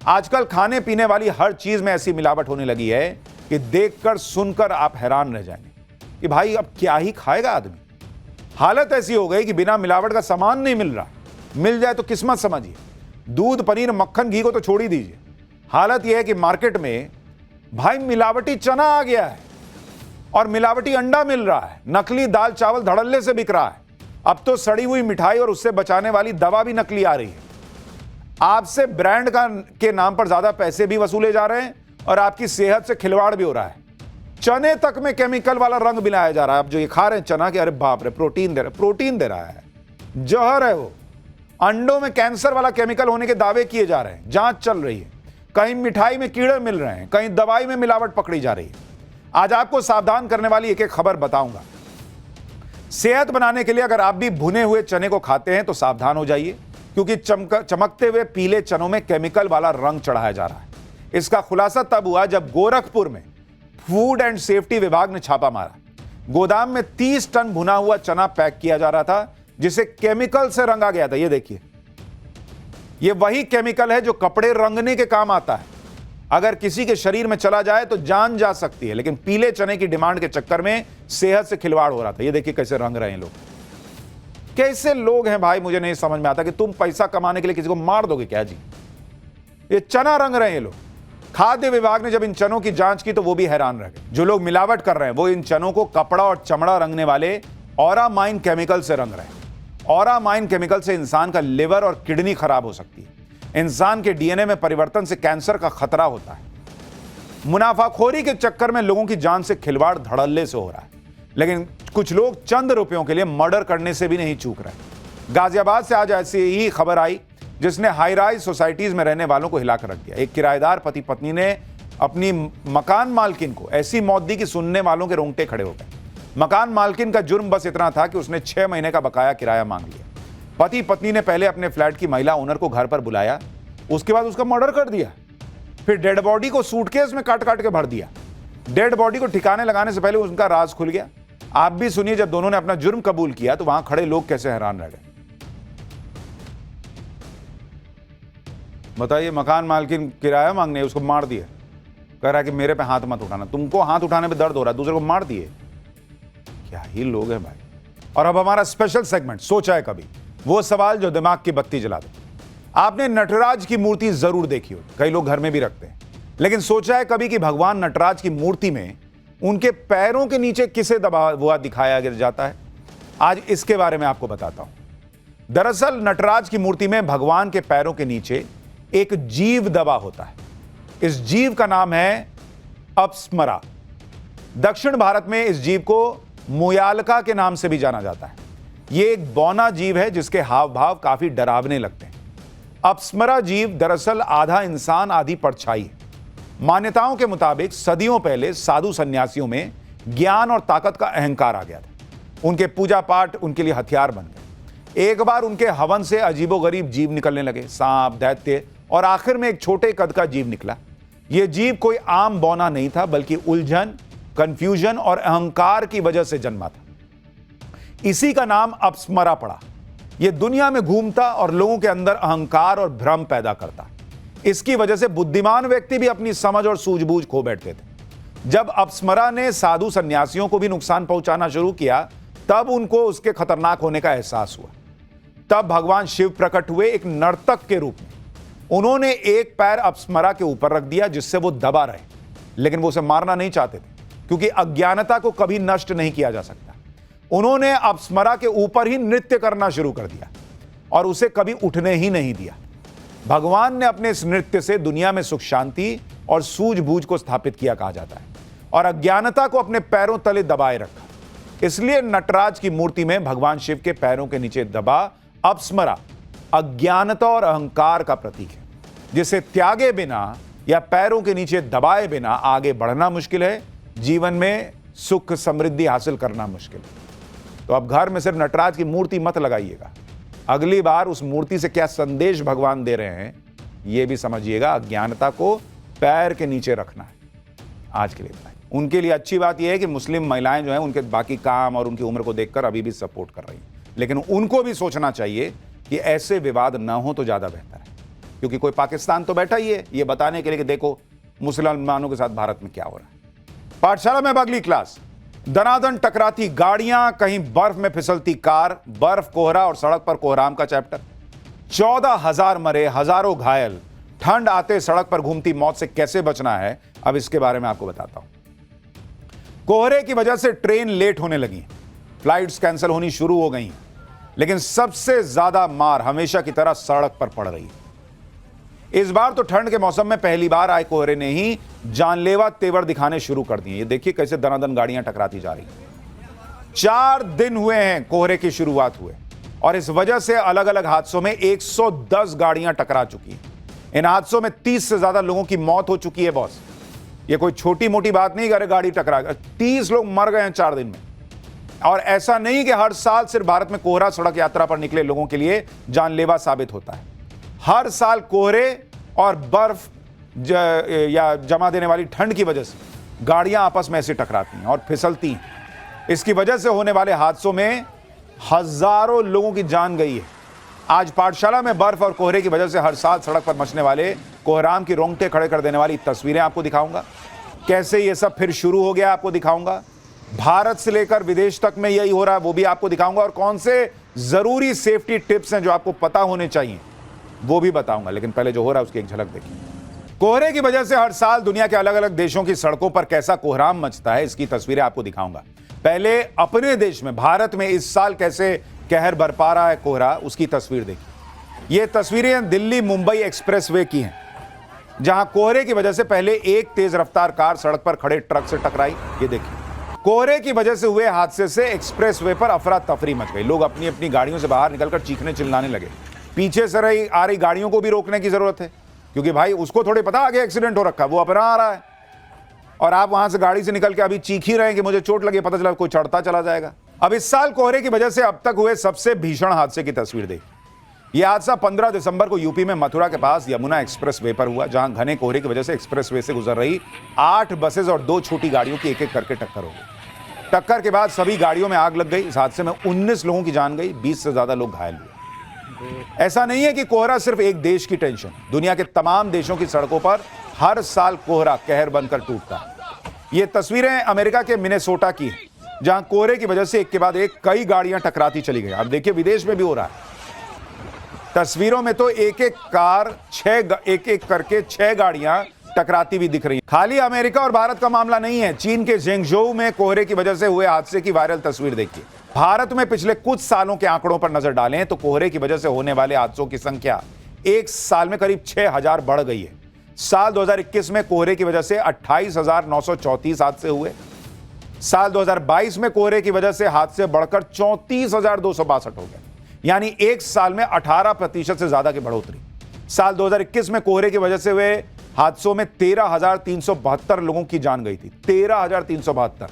आजकल खाने पीने वाली हर चीज में ऐसी मिलावट होने लगी है कि देखकर सुनकर आप हैरान रह जाएंगे कि भाई अब क्या ही खाएगा आदमी। हालत ऐसी हो गई कि बिना मिलावट का सामान नहीं मिल रहा, मिल जाए तो किस्मत समझिए। दूध, पनीर, मक्खन, घी को तो छोड़ ही दीजिए। हालत यह है कि मार्केट में भाई मिलावटी चना आ गया है और मिलावटी अंडा मिल रहा है, नकली दाल चावल धड़ल्ले से बिक रहा है। अब तो सड़ी हुई मिठाई और उससे बचाने वाली दवा भी नकली आ रही है। आपसे ब्रांड के नाम पर ज्यादा पैसे भी वसूले जा रहे हैं और आपकी सेहत से खिलवाड़ भी हो रहा है। चने तक में केमिकल वाला रंग मिलाया जा रहा है। आप जो ये खा रहे हैं चना के, अरे बाप रे, प्रोटीन दे रहा है, जहर है वो। अंडों में कैंसर वाला केमिकल होने के दावे किए जा रहे हैं, जांच चल रही है। कहीं मिठाई में कीड़े मिल रहे हैं, कहीं दवाई में मिलावट पकड़ी जा रही है। आज आपको सावधान करने वाली एक एक खबर बताऊंगा। सेहत बनाने के लिए अगर आप भी भुने हुए चने को खाते हैं तो सावधान हो जाइए, क्योंकि चमकते हुए पीले चनों में केमिकल वाला रंग चढ़ाया जा रहा है। इसका खुलासा तब हुआ जब गोरखपुर में फूड एंड सेफ्टी विभाग ने छापा मारा। गोदाम में 30 टन भुना हुआ चना पैक किया जा रहा था, जिसे केमिकल से रंगा गया था। ये देखिए, ये वही केमिकल है जो कपड़े रंगने के काम आता है। अगर किसी के शरीर में चला जाए तो जान जा सकती है, लेकिन पीले चने की डिमांड के चक्कर में सेहत से खिलवाड़ हो रहा था। ये देखिए कैसे रंग रहे हैं लोग। कैसे लोग हैं भाई, मुझे नहीं समझ में आता कि तुम पैसा कमाने के लिए किसी को मार दोगे क्या जी। ये चना रंग रहे हैं ये लोग। खाद्य विभाग ने जब इन चनों की जांच की तो वो भी हैरान रह गए। जो लोग मिलावट कर रहे हैं वो इन चनों को कपड़ा और चमड़ा रंगने वाले ऑरामाइन केमिकल से रंग रहे हैं। ऑरामाइन केमिकल से इंसान का लिवर और किडनी खराब हो सकती है। इंसान के डीएनए में परिवर्तन से कैंसर का खतरा होता है। मुनाफाखोरी के चक्कर में लोगों की जान से खिलवाड़ धड़ल्ले से हो रहा है, लेकिन कुछ लोग चंद रुपयों के लिए मर्डर करने से भी नहीं चूक रहे। गाजियाबाद से आज ऐसी ही खबर आई जिसने हाई राइज सोसाइटीज में रहने वालों को हिलाकर रख दिया। एक किराएदार पति पत्नी ने अपनी मकान मालकिन को ऐसी मौत दी कि सुनने वालों के रोंगटे खड़े हो गए। मकान मालकिन का जुर्म बस इतना था कि उसने 6 महीने का बकाया किराया मांग लिया। पति पत्नी ने पहले अपने फ्लैट की महिला ओनर को घर पर बुलाया, उसके बाद उसका मर्डर कर दिया। फिर डेड बॉडी को सूटकेस में काट काट के भर दिया। डेड बॉडी को ठिकाने लगाने से पहले उनका राज खुल गया। आप भी सुनिए, जब दोनों ने अपना जुर्म कबूल किया तो वहां खड़े लोग कैसे हैरान रह गए। बताइए, मकान मालकिन किराया मांगने उसको मार दिया, कह रहा है कि मेरे पे हाथ मत उठाना, तुमको हाथ उठाने पे दर्द हो रहा है, दूसरे को मार दिए। क्या ही लोग हैं भाई। और अब हमारा स्पेशल सेगमेंट, सोचा है कभी, वो सवाल जो दिमाग की बत्ती जला दे। आपने नटराज की मूर्ति जरूर देखी हो, कई लोग घर में भी रखते हैं, लेकिन सोचा है कभी कि भगवान नटराज की मूर्ति में उनके पैरों के नीचे किसे दबा हुआ दिखाया जाता है? आज इसके बारे में आपको बताता हूं। दरअसल नटराज की मूर्ति में भगवान के पैरों के नीचे एक जीव दबा होता है। इस जीव का नाम है अप्समरा। दक्षिण भारत में इस जीव को मुयालका के नाम से भी जाना जाता है। यह एक बौना जीव है जिसके हाव भाव काफी डरावने लगते हैं। अप्समरा जीव दरअसल आधा इंसान आधी परछाई है। मान्यताओं के मुताबिक सदियों पहले साधु सन्यासियों में ज्ञान और ताकत का अहंकार आ गया था। उनके पूजा पाठ उनके लिए हथियार बन गए। एक बार उनके हवन से अजीबोगरीब जीव निकलने लगे, सांप, दैत्य और आखिर में एक छोटे कद का जीव निकला। यह जीव कोई आम बौना नहीं था, बल्कि उलझन, कंफ्यूजन और अहंकार की वजह से जन्मा था। इसी का नाम अप्समरा पड़ा। यह दुनिया में घूमता और लोगों के अंदर अहंकार और भ्रम पैदा करता। इसकी वजह से बुद्धिमान व्यक्ति भी अपनी समझ और सूझबूझ खो बैठते थे। जब अप्समरा ने साधु सन्यासियों को भी नुकसान पहुंचाना शुरू किया, तब उनको उसके खतरनाक होने का एहसास हुआ। तब भगवान शिव प्रकट हुए एक नर्तक के रूप में। उन्होंने एक पैर अप्समरा के ऊपर रख दिया जिससे वो दबा रहे, लेकिन वो उसे मारना नहीं चाहते थे, क्योंकि अज्ञानता को कभी नष्ट नहीं किया जा सकता। उन्होंने अप्समरा के ऊपर ही नृत्य करना शुरू कर दिया और उसे कभी उठने ही नहीं दिया। भगवान ने अपने इस नृत्य से दुनिया में सुख शांति और सूझबूझ को स्थापित किया कहा जाता है, और अज्ञानता को अपने पैरों तले दबाए रखा। इसलिए नटराज की मूर्ति में भगवान शिव के पैरों के नीचे दबा अप्समरा अज्ञानता और अहंकार का प्रतीक है, जिसे त्यागे बिना या पैरों के नीचे दबाए बिना आगे बढ़ना मुश्किल है, जीवन में सुख समृद्धि हासिल करना मुश्किल है। तो अब घर में सिर्फ नटराज की मूर्ति मत लगाइएगा, अगली बार उस मूर्ति से क्या संदेश भगवान दे रहे हैं यह भी समझिएगा। अज्ञानता को पैर के नीचे रखना है। आज के लिए इतना ही। उनके लिए अच्छी बात यह है कि मुस्लिम महिलाएं जो हैं उनके बाकी काम और उनकी उम्र को देखकर अभी भी सपोर्ट कर रही हैं, लेकिन उनको भी सोचना चाहिए कि ऐसे विवाद ना हो तो ज्यादा बेहतर है। क्योंकि कोई पाकिस्तान तो बैठा ही है ये बताने के लिए कि देखो मुसलमानों के साथ भारत में क्या हो रहा है। पाठशाला में अब अगली क्लास, दनादन टकराती गाड़ियां, कहीं बर्फ में फिसलती कार, बर्फ, कोहरा और सड़क पर कोहराम का चैप्टर। 14,000 मरे, हजारों घायल, ठंड आते सड़क पर घूमती मौत से कैसे बचना है, अब इसके बारे में आपको बताता हूं। कोहरे की वजह से ट्रेन लेट होने लगी, फ्लाइट्स कैंसिल होनी शुरू हो गई, लेकिन सबसे ज्यादा मार हमेशा की तरह सड़क पर पड़ रही है। इस बार तो ठंड के मौसम में पहली बार आए कोहरे ने ही जानलेवा तेवर दिखाने शुरू कर दिए। ये देखिए कैसे दनादन गाड़ियां टकराती जा रही हैं। 4 दिन हुए हैं कोहरे की शुरुआत हुए और इस वजह से अलग अलग हादसों में 110 गाड़ियां टकरा चुकी हैं। इन हादसों में 30 से ज्यादा लोगों की मौत हो चुकी है बॉस। ये कोई छोटी मोटी बात नहीं, अरे गाड़ी टकरा, 30 लोग मर गए हैं 4 दिन में। और ऐसा नहीं कि हर साल सिर्फ भारत में कोहरा सड़क यात्रा पर निकले लोगों के लिए जानलेवा साबित होता है। हर साल कोहरे और बर्फ या जमा देने वाली ठंड की वजह से गाड़ियां आपस में ऐसे टकराती हैं और फिसलती हैं। इसकी वजह से होने वाले हादसों में हजारों लोगों की जान गई है। आज पाठशाला में बर्फ और कोहरे की वजह से हर साल सड़क पर मचने वाले कोहराम की रोंगटे खड़े कर देने वाली तस्वीरें आपको दिखाऊंगा। कैसे ये सब फिर शुरू हो गया आपको दिखाऊंगा। भारत से लेकर विदेश तक में यही हो रहा है वो भी आपको दिखाऊंगा। और कौन से जरूरी सेफ्टी टिप्स हैं जो आपको पता होने चाहिए वो भी बताऊंगा। लेकिन पहले जो हो रहा है उसकी एक झलक देखिए। कोहरे की वजह से हर साल दुनिया के अलग अलग देशों की सड़कों पर कैसा कोहराम मचता है, इसकी तस्वीरें आपको दिखाऊंगा। पहले अपने देश में भारत में इस साल कैसे कहर बरपा रहा है कोहरा, उसकी तस्वीर देखिए। ये तस्वीरें दिल्ली मुंबई एक्सप्रेसवे की हैं, जहां कोहरे की वजह से पहले एक तेज रफ्तार कार सड़क पर खड़े ट्रक से टकराई। ये देखिए, कोहरे की वजह से हुए हादसे से एक्सप्रेसवे पर अफरा तफरी मच गई। लोग अपनी अपनी गाड़ियों से बाहर निकलकर चीखने चिल्लाने लगे। पीछे से आ रही गाड़ियों को भी रोकने की जरूरत है, क्योंकि भाई उसको थोड़ी पता आगे एक्सीडेंट हो रखा है, वो अपना आ रहा है और आप वहां से गाड़ी से निकल के अभी चीख ही रहे हैं कि मुझे चोट लगी, पता चला कोई चढ़ता चला जाएगा। अब इस साल कोहरे की वजह से अब तक हुए सबसे भीषण हादसे की तस्वीर देखिए। यह हादसा 15 दिसंबर को यूपी में मथुरा के पास यमुना एक्सप्रेसवे पर हुआ, जहां घने कोहरे की वजह से एक्सप्रेसवे से गुजर रही 8 बसेस और 2 छोटी गाड़ियों की एक एक करके टक्कर हो गई। टक्कर के बाद सभी गाड़ियों में आग लग गई। इस हादसे में 19 लोगों की जान गई, 20 से ज्यादा लोग घायल हुए। ऐसा नहीं है कि कोहरा सिर्फ एक देश की टेंशन, दुनिया के तमाम देशों की सड़कों पर हर साल कोहरा कहर बनकर टूटता है। ये तस्वीरें अमेरिका के मिनेसोटा की हैं, जहां कोहरे की वजह से एक के बाद एक कई गाड़ियां टकराती चली गई। अब देखिए विदेश में भी हो रहा है। तस्वीरों में तो एक एक कार एक एक करके 6 गाड़ियां टकराती हुई दिख रही हैं। खाली अमेरिका और भारत का मामला नहीं है। चीन के ज़ेंगझोउ में कोहरे की वजह से हुए हादसे की वायरल तस्वीर देखिए। भारत में पिछले कुछ सालों के आंकड़ों पर नजर डालें तो कोहरे की वजह से होने वाले हादसों की संख्या एक साल में करीब 6,000 बढ़ गई है। साल 2021 में कोहरे की वजह से 28,934 हादसे हुए। साल 2022 में कोहरे की वजह से हादसे बढ़कर 34,262 हो गए, यानी एक साल में 18% से ज्यादा की बढ़ोतरी। साल 2021 में कोहरे की वजह से हुए हादसों में 13,372 लोगों की जान गई थी, 13,372,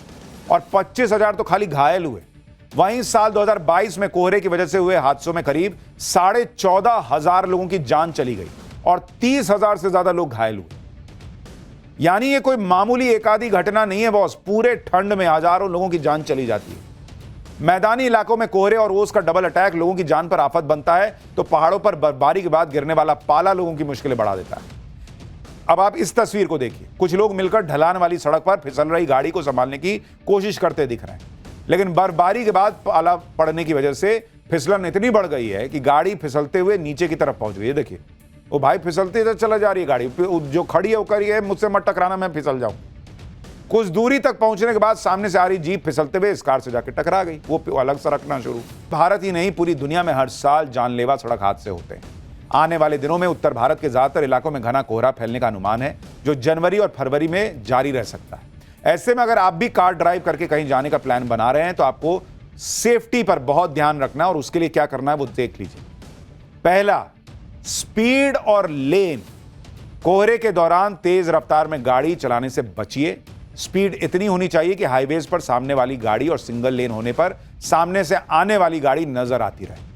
और 25,000 तो खाली घायल हुए। वहीं साल 2022 में कोहरे की वजह से हुए हादसों में करीब 14,500 लोगों की जान चली गई और 30,000 से ज्यादा लोग घायल हुए। यानी ये कोई मामूली एक आधी घटना नहीं है बॉस, पूरे ठंड में हजारों लोगों की जान चली जाती है। मैदानी इलाकों में कोहरे और ओस का डबल अटैक लोगों की जान पर आफत बनता है, तो पहाड़ों पर बर्फबारी के बाद गिरने वाला पाला लोगों की मुश्किलें बढ़ा देता है। अब आप इस तस्वीर को देखिए। कुछ लोग मिलकर ढलान वाली सड़क पर फिसल रही गाड़ी को संभालने की कोशिश करते दिख रहे हैं, लेकिन बर्फबारी के बाद पाला पड़ने की वजह से फिसलन इतनी बढ़ गई है कि गाड़ी फिसलते हुए नीचे की तरफ पहुंच गई। ये देखिए, वो भाई फिसलते तो चला जा रही है गाड़ी, जो खड़ी है वो करी है मुझसे मत टकराना, मैं फिसल जाऊं। कुछ दूरी तक पहुंचने के बाद सामने से आ रही जीप फिसलते हुए इस कार से जाकर टकरा गई, वो अलग सरकना शुरू। भारत ही नहीं, पूरी दुनिया में हर साल जानलेवा सड़क हादसे होते हैं। आने वाले दिनों में उत्तर भारत के ज्यादातर इलाकों में घना कोहरा फैलने का अनुमान है, जो जनवरी और फरवरी में जारी रह सकता है। ऐसे में अगर आप भी कार ड्राइव करके कहीं जाने का प्लान बना रहे हैं तो आपको सेफ्टी पर बहुत ध्यान रखना है, और उसके लिए क्या करना है वो देख लीजिए। पहला, स्पीड और लेन। कोहरे के दौरान तेज रफ्तार में गाड़ी चलाने से बचिए। स्पीड इतनी होनी चाहिए कि हाईवेज पर सामने वाली गाड़ी और सिंगल लेन होने पर सामने से आने वाली गाड़ी नजर आती रहे।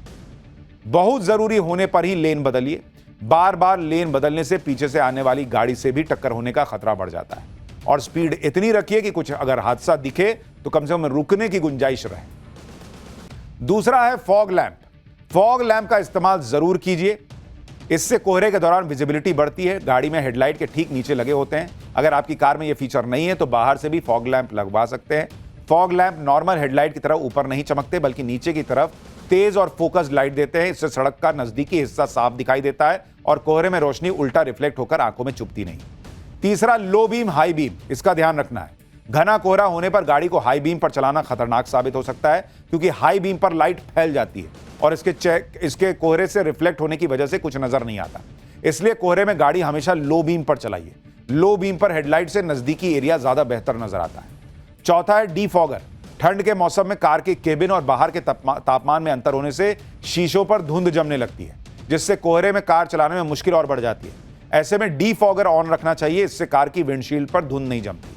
बहुत जरूरी होने पर ही लेन बदलिए। बार बार लेन बदलने से पीछे से आने वाली गाड़ी से भी टक्कर होने का खतरा बढ़ जाता है। और स्पीड इतनी रखिए कि कुछ अगर हादसा दिखे तो कम से कम रुकने की गुंजाइश रहे। दूसरा है फॉग लैंप। फॉग लैंप का इस्तेमाल जरूर कीजिए। इससे कोहरे के दौरान विजिबिलिटी बढ़ती है। गाड़ी में हेडलाइट के ठीक नीचे लगे होते हैं। अगर आपकी कार में यह फीचर नहीं है तो बाहर से भी फॉग लैंप लगवा सकते हैं। फॉग लैंप नॉर्मल हेडलाइट की तरह ऊपर नहीं चमकते बल्कि नीचे की तरफ तेज और फोकस्ड लाइट देते हैं। इससे सड़क का नजदीकी हिस्सा साफ दिखाई देता है और कोहरे में रोशनी उल्टा रिफ्लेक्ट होकर आंखों में चुभती नहीं। तीसरा, लो बीम हाई बीम, इसका ध्यान रखना है। घना कोहरा होने पर गाड़ी को हाई बीम पर चलाना खतरनाक साबित हो सकता है क्योंकि हाई बीम पर लाइट फैल जाती है और इसके कोहरे से रिफ्लेक्ट होने की वजह से कुछ नजर नहीं आता। इसलिए कोहरे में गाड़ी हमेशा लो बीम पर चलाइए। लो बीम पर हेडलाइट से नजदीकी एरिया ज्यादा बेहतर नजर आता है। चौथा है डीफॉगर। ठंड के मौसम में कार के केबिन और बाहर के तापमान में अंतर होने से शीशों पर धुंध जमने लगती है, जिससे कोहरे में कार चलाने में मुश्किल और बढ़ जाती है। ऐसे में डीफॉगर ऑन रखना चाहिए, इससे कार की विंडशील्ड पर धुंध नहीं जमती।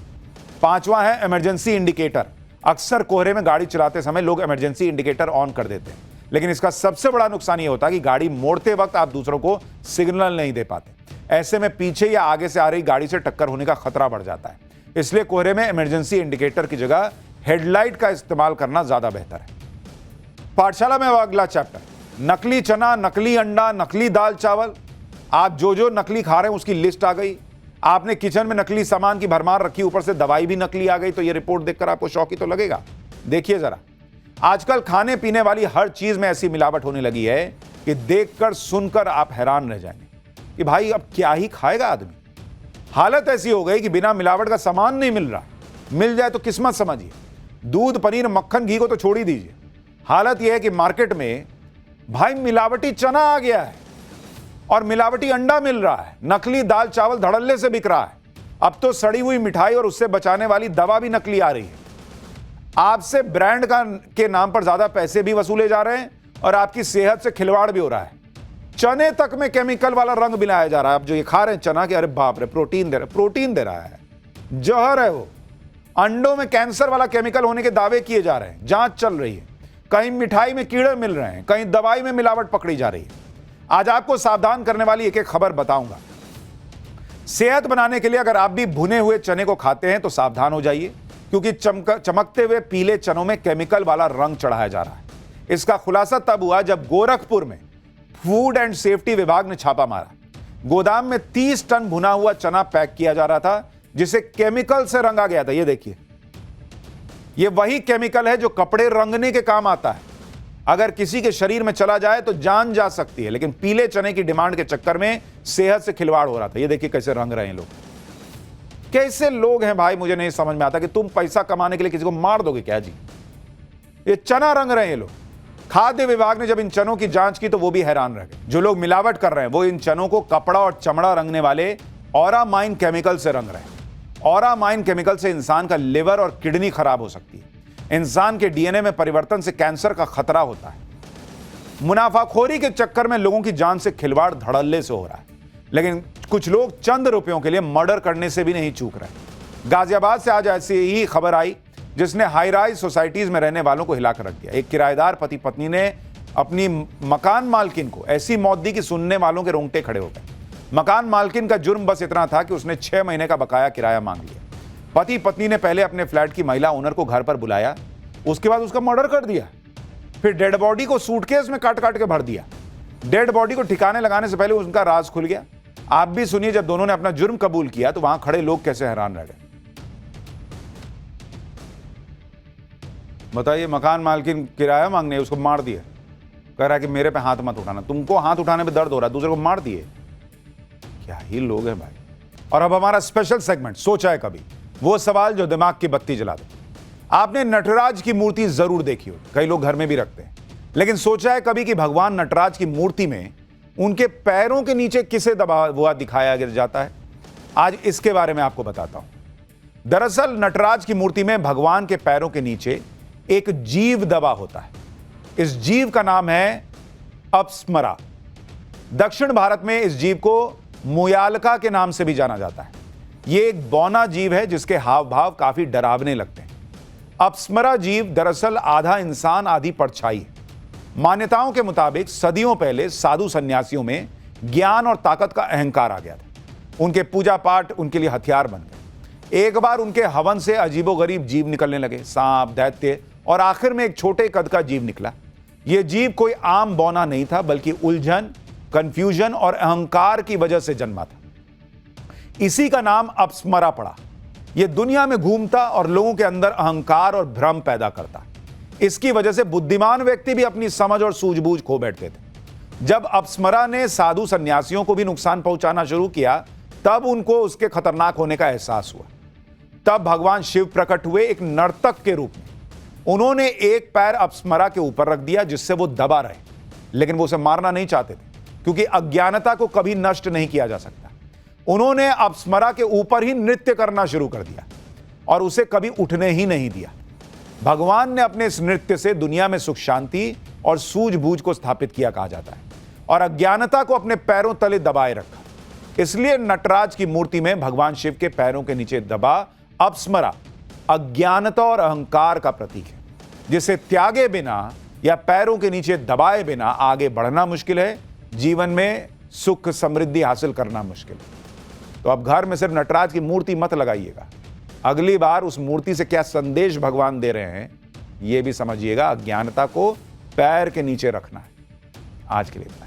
पांचवा है इमरजेंसी इंडिकेटर। अक्सर कोहरे में गाड़ी चलाते समय लोग इमरजेंसी इंडिकेटर ऑन कर देते हैं, लेकिन इसका सबसे बड़ा नुकसान यह होता है कि गाड़ी मोड़ते वक्त आप दूसरों को सिग्नल नहीं दे पाते। ऐसे में पीछे या आगे से आ रही गाड़ी से टक्कर होने का खतरा बढ़ जाता है। इसलिए कोहरे में इमरजेंसी इंडिकेटर की जगह हेडलाइट का इस्तेमाल करना ज्यादा बेहतर है। पाठशाला में अगला चैप्टर, नकली चना, नकली अंडा, नकली दाल चावल। आप जो नकली खा रहे हैं उसकी लिस्ट आ गई। आपने किचन में नकली सामान की भरमार रखी, ऊपर से दवाई भी नकली आ गई, तो यह रिपोर्ट देखकर आपको शौक ही तो लगेगा। देखिए जरा, आजकल खाने पीने वाली हर चीज में ऐसी मिलावट होने लगी है कि देखकर सुनकर आप हैरान रह जाएंगे कि भाई अब क्या ही खाएगा आदमी। हालत ऐसी हो गई कि बिना मिलावट का सामान नहीं मिल रहा, मिल जाए तो किस्मत समझिए। दूध, पनीर, मक्खन, घी को तो छोड़ ही दीजिए। हालत यह है कि मार्केट में भाई मिलावटी चना आ गया है और मिलावटी अंडा मिल रहा है। नकली दाल चावल धड़ल्ले से बिक रहा है। अब तो सड़ी हुई मिठाई और उससे बचाने वाली दवा भी नकली आ रही है। आपसे ब्रांड के नाम पर ज्यादा पैसे भी वसूले जा रहे हैं और आपकी सेहत से खिलवाड़ भी हो रहा है। चने तक में केमिकल वाला रंग मिलाया जा रहा है। आप जो ये खा रहे हैं चना के, अरे बाप रे, प्रोटीन दे रहा है, जहर है वो। अंडों में कैंसर वाला केमिकल होने के दावे किए जा रहे हैं, जांच चल रही है। कहीं मिठाई में कीड़े मिल रहे हैं, कहीं दवाई में मिलावट पकड़ी जा रही है। आज आपको सावधान करने वाली एक एक खबर बताऊंगा। सेहत बनाने के लिए अगर आप भी भुने हुए चने को खाते हैं तो सावधान हो जाइए, क्योंकि चमकते हुए पीले चनों में केमिकल वाला रंग चढ़ाया जा रहा है। इसका खुलासा तब हुआ जब गोरखपुर में फूड एंड सेफ्टी विभाग ने छापा मारा। गोदाम में 30 टन भुना हुआ चना पैक किया जा रहा था, जिसे केमिकल से रंगा गया था। ये देखिए, ये वही केमिकल है जो कपड़े रंगने के काम आता है। अगर किसी के शरीर में चला जाए तो जान जा सकती है, लेकिन पीले चने की डिमांड के चक्कर में सेहत से खिलवाड़ हो रहा था। ये देखिए कैसे रंग रहे हैं लोग। कैसे लोग हैं भाई, मुझे नहीं समझ में आता कि तुम पैसा कमाने के लिए किसी को मार दोगे क्या जी। ये चना रंग रहे हैं ये लोग। खाद्य विभाग ने जब इन चनों की जांच की तो वो भी हैरान रह गए। जो लोग मिलावट कर रहे हैं वो इन चनों को कपड़ा और चमड़ा रंगने वाले ऑरामाइन केमिकल से रंग रहे हैं। ऑरामाइन केमिकल से इंसान का लिवर और किडनी खराब हो सकती है। इंसान के डीएनए में परिवर्तन से कैंसर का खतरा होता है। मुनाफाखोरी के चक्कर में लोगों की जान से खिलवाड़ धड़ल्ले से हो रहा है, लेकिन कुछ लोग चंद रुपयों के लिए मर्डर करने से भी नहीं चूक रहे। गाजियाबाद से आज ऐसी ही खबर आई जिसने हाई राइज सोसाइटीज में रहने वालों को हिलाकर रख दिया। एक किराएदार पति पत्नी ने अपनी मकान मालकिन को ऐसी मौत दी कि सुनने वालों के रोंगटे खड़े हो गए। मकान मालकिन का जुर्म बस इतना था कि उसने 6 महीने का बकाया किराया मांग लिया। पति पत्नी ने पहले अपने फ्लैट की महिला ओनर को घर पर बुलाया, उसके बाद उसका मर्डर कर दिया। फिर डेड बॉडी को सूटकेस में काट काट के भर दिया। डेड बॉडी को ठिकाने लगाने से पहले उनका राज खुल गया। आप भी सुनिए, जब दोनों ने अपना जुर्म कबूल किया तो वहां खड़े लोग कैसे हैरान रह गए। बताइए, मकान मालकिन किराया मांगने उसको मार दिया, कह रहा है कि मेरे पे हाथ मत उठाना। तुमको हाथ उठाने में दर्द हो रहा है, दूसरे को मार दिए। क्या ही लोग हैं भाई। और अब हमारा स्पेशल सेगमेंट, सोचा है कभी, वो सवाल जो दिमाग की बत्ती जला दे। आपने नटराज की मूर्ति जरूर देखी हो, कई लोग घर में भी रखते हैं, लेकिन सोचा है कभी कि भगवान नटराज की मूर्ति में उनके पैरों के नीचे किसे दबा हुआ दिखाया जाता है? आज इसके बारे में आपको बताता हूं। दरअसल नटराज की मूर्ति में भगवान के पैरों के नीचे एक जीव दबा होता है। इस जीव का नाम है अप्समरा। दक्षिण भारत में इस जीव को मुयालका के नाम से भी जाना जाता है। यह एक बौना जीव है जिसके हाव भाव काफी डरावने लगते हैं। अप्समरा जीव दरअसल आधा इंसान आधी परछाई है। मान्यताओं के मुताबिक सदियों पहले साधु सन्यासियों में ज्ञान और ताकत का अहंकार आ गया था। उनके पूजा पाठ उनके लिए हथियार बन गए। एक बार उनके हवन से अजीबोगरीब जीव निकलने लगे, सांप, दैत्य, और आखिर में एक छोटे कद का जीव निकला। यह जीव कोई आम बौना नहीं था, बल्कि उलझन, कंफ्यूजन और अहंकार की वजह से जन्मा था। इसी का नाम अपस्मरा पड़ा। यह दुनिया में घूमता और लोगों के अंदर अहंकार और भ्रम पैदा करता। इसकी वजह से बुद्धिमान व्यक्ति भी अपनी समझ और सूझबूझ खो बैठते थे। जब अपस्मरा ने साधु सन्यासियों को भी नुकसान पहुंचाना शुरू किया, तब उनको उसके खतरनाक होने का एहसास हुआ। तब भगवान शिव प्रकट हुए एक नर्तक के रूप में। उन्होंने एक पैर अपस्मरा के ऊपर रख दिया जिससे वो दबा रहे, लेकिन वो उसे मारना नहीं चाहते थे क्योंकि अज्ञानता को कभी नष्ट नहीं किया जा सकता। उन्होंने अपस्मरा के ऊपर ही नृत्य करना शुरू कर दिया और उसे कभी उठने ही नहीं दिया। भगवान ने अपने इस नृत्य से दुनिया में सुख शांति और सूझबूझ को स्थापित किया कहा जाता है और अज्ञानता को अपने पैरों तले दबाए रखा। इसलिए नटराज की मूर्ति में भगवान शिव के पैरों के नीचे दबा अपस्मरा अज्ञानता और अहंकार का प्रतीक है, जिसे त्यागे बिना या पैरों के नीचे दबाए बिना आगे बढ़ना मुश्किल है, जीवन में सुख समृद्धि हासिल करना मुश्किल है। तो अब घर में सिर्फ नटराज की मूर्ति मत लगाइएगा, अगली बार उस मूर्ति से क्या संदेश भगवान दे रहे हैं यह भी समझिएगा। अज्ञानता को पैर के नीचे रखना है। आज के लिए